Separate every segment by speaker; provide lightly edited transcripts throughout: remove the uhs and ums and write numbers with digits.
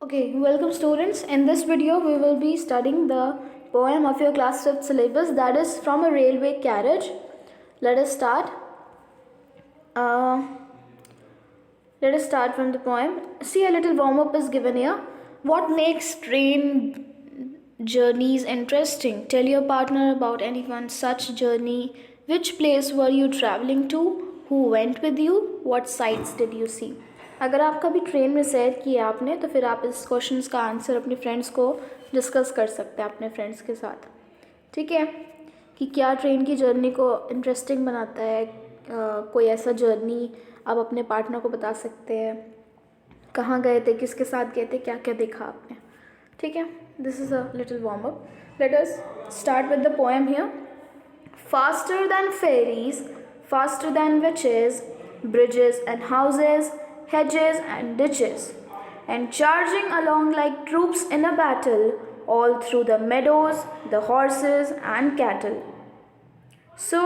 Speaker 1: Okay, welcome students. In this video, we will be studying the poem of your class 5th syllabus, that is from a railway carriage. Let us start. Uh, Let us start from the poem. See, a little warm up is given here. What makes train journeys interesting? Tell your partner about anyone such journey. Which place were you traveling to? Who went with you? What sights did you see? अगर आप कभी train में सैर किया आपने तो फिर आप इस क्वेश्चंस का आंसर अपने फ्रेंड्स को डिस्कस कर सकते हैं अपने फ्रेंड्स के साथ. ठीक है कि क्या ट्रेन की जर्नी को इंटरेस्टिंग बनाता है. कोई ऐसा जर्नी आप अपने पार्टनर को बता सकते हैं. कहाँ गए थे, किसके साथ गए थे, क्या क्या देखा आपने. ठीक है, this is a little warm up. Let us start with the poem here. Faster than fairies, faster than witches, bridges and houses, hedges and ditches, and charging along like troops in a battle, all through the meadows, the horses and cattle. So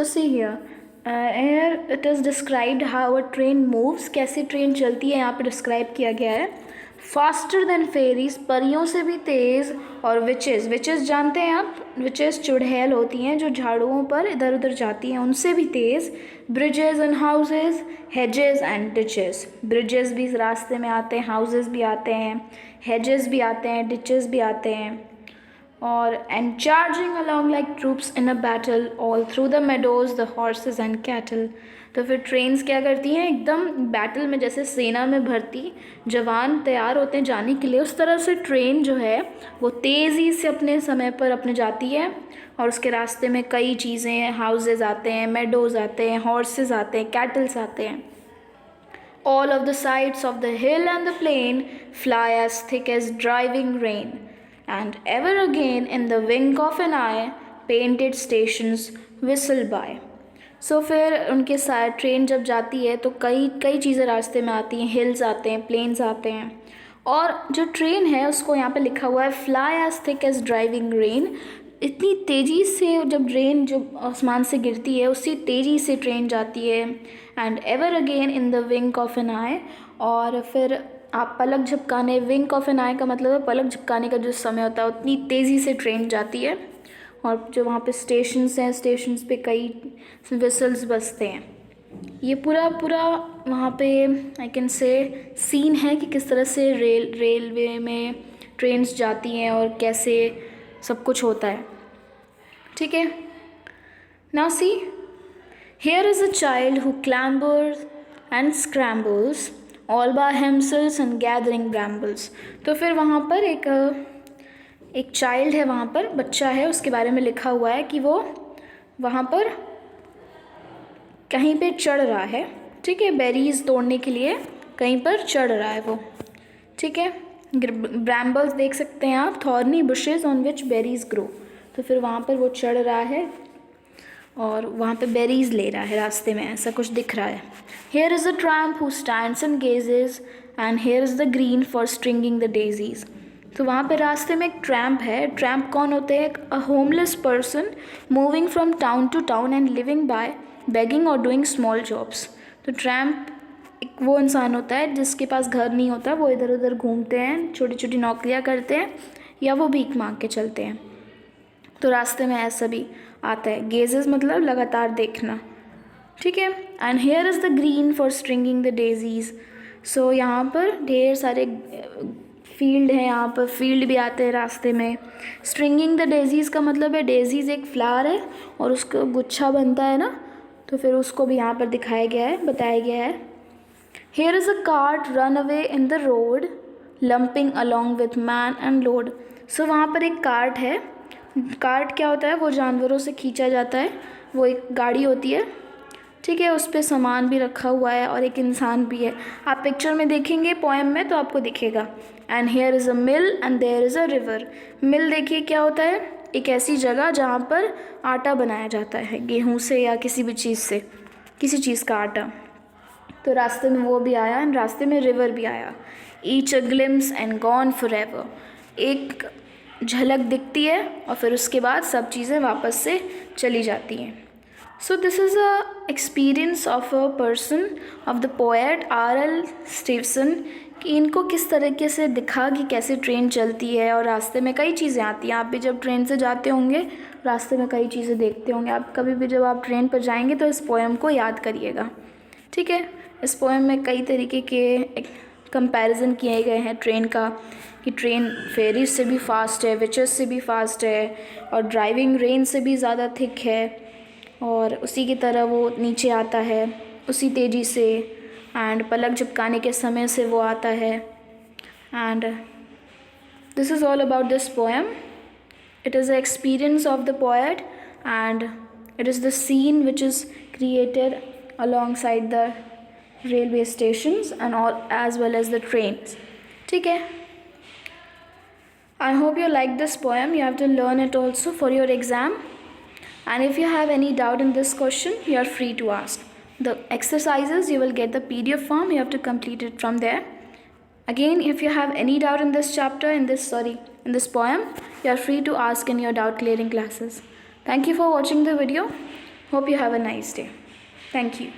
Speaker 1: see here, here it is described how a train moves. कैसे train चलती है यहाँ पे describe किया गया है. Faster than fairies, परियों से भी तेज़. और विचेस जानते हैं आप, विचेस चुड़ैल होती हैं जो झाड़ुओं पर इधर उधर जाती हैं, उनसे भी तेज़. Bridges and houses, hedges and ditches. Bridges भी रास्ते में आते हैं, हाउसेस भी आते हैं, हेजेस भी आते हैं, डिचेस भी आते हैं. और and charging along like troops in a battle, all through the meadows, the horses and cattle. तो फिर ट्रेन्स क्या करती हैं, एकदम बैटल में जैसे सेना में भर्ती जवान तैयार होते हैं जाने के लिए, उस तरह से ट्रेन जो है वो तेज़ी से अपने समय पर अपने जाती है. और उसके रास्ते में कई चीज़ें, हाउसेस आते हैं, मेडोज आते हैं, हॉर्सेस आते हैं, कैटल्स आते हैं. All of the sides of the hill and the plain fly as thick as driving rain, and ever again in the wink of an eye painted stations whistle by. So फिर उनके साथ train जब जाती है तो कई कई चीज़ें रास्ते में आती हैं, हिल्स आते हैं, प्लेन्स आते हैं. और जो ट्रेन है उसको यहाँ पे लिखा हुआ है fly as thick as driving rain. इतनी तेज़ी से जब ट्रेन जो आसमान से गिरती है उसी तेज़ी से ट्रेन जाती है. And ever again in the wink of an eye. और फिर आप पलक झपकाने, विंक ऑफ एन आई का मतलब है पलक झपकाने का जो समय होता है उतनी तेज़ी से ट्रेन जाती है. और जो वहाँ पे स्टेशंस हैं, स्टेशंस पे कई विसल्स बजते हैं. ये पूरा वहाँ पे आई कैन से सीन है कि किस तरह से रेलवे में ट्रेन्स जाती हैं और कैसे सब कुछ होता है. ठीक है, now see, here is a child who clambers and scrambles all by himself and gathering brambles. तो फिर वहाँ पर एक चाइल्ड है, वहाँ पर बच्चा है, उसके बारे में लिखा हुआ है कि वो वहाँ पर कहीं पे चढ़ रहा है. ठीक है, बेरीज तोड़ने के लिए कहीं पर चढ़ रहा है वो. ठीक है, ब्रैम्बल्स देख सकते हैं आप, thorny bushes on which berries grow. तो फिर वहाँ पर वो चढ़ रहा है और वहाँ पे बेरीज ले रहा है रास्ते में, ऐसा कुछ दिख रहा है. Here is a tramp who stands and gazes and here is the green for stringing the daisies. तो वहाँ पे रास्ते में एक ट्रैम्प है. ट्रैम्प कौन होते हैं? A homeless person moving from town to town and living by begging और डूइंग स्मॉल जॉब्स. तो ट्रैम्प एक वो इंसान होता है जिसके पास घर नहीं होता, वो इधर उधर घूमते हैं, छोटी छोटी नौकरियाँ करते हैं या वो भीख मांग के चलते हैं. तो रास्ते में ऐसा भी आता है. गेजेस मतलब लगातार देखना. ठीक है, and here is the green for stringing the daisies. So यहाँ पर ढेर सारे फील्ड हैं, यहाँ पर फील्ड भी आते हैं रास्ते में. स्ट्रिंगिंग द डेजीज़ का मतलब है, डेजीज़ एक फ्लावर है और उसका गुच्छा बनता है ना, तो फिर उसको भी यहाँ पर दिखाया गया है, बताया गया है. Here is a cart run away in the road lumping along with man and load. So वहाँ पर एक कार्ट है. कार्ट क्या होता है? वो जानवरों से खींचा जाता है, वो एक गाड़ी होती है. ठीक है, उस पर सामान भी रखा हुआ है और एक इंसान भी है. आप पिक्चर में देखेंगे पोएम में तो आपको दिखेगा. And here is a mill and there is a river. Mill देखिए क्या होता है, एक ऐसी जगह जहाँ पर आटा बनाया जाता है गेहूँ से या किसी भी चीज़ से, किसी चीज़ का आटा. तो रास्ते में वो भी आया एंड रास्ते में रिवर भी आया. Each a glimpse and gone for ever. एक झलक दिखती है और फिर उसके बाद सब चीज़ें वापस से चली जाती हैं. So this is a experience of a person, of the poet R.L. Stevenson. कि इनको किस तरीके से दिखा कि कैसे ट्रेन चलती है, और रास्ते में कई चीज़ें आती हैं। आप भी जब ट्रेन से जाते होंगे रास्ते में कई चीज़ें देखते होंगे। आप कभी भी जब आप ट्रेन पर जाएंगे तो इस पोएम को याद करिएगा, ठीक है। इस पोएम में कई तरीके के कंपैरिजन किए गए हैं ट्रेन का, कि ट्रेन फेरीज से भी फास्ट है, विचेस से भी फास्ट है, और ड्राइविंग रेन से भी ज़्यादा थिक है, और उसी की तरह वो नीचे आता है उसी तेज़ी से, एंड पलक झपकाने के समय से वो आता है। And this is all about this poem. It is the experience of the poet, and it is the scene which is created alongside the railway stations and all, as well as the trains. ठीक है. I hope you like this poem. You have to learn it also for your exam. And if you have any doubt in this question, you are free to ask. The exercises, you will get the PDF form. You have to complete it from there. Again, if you have any doubt in this chapter, in this poem, you are free to ask in your doubt clearing classes. Thank you for watching the video. Hope you have a nice day. Thank you.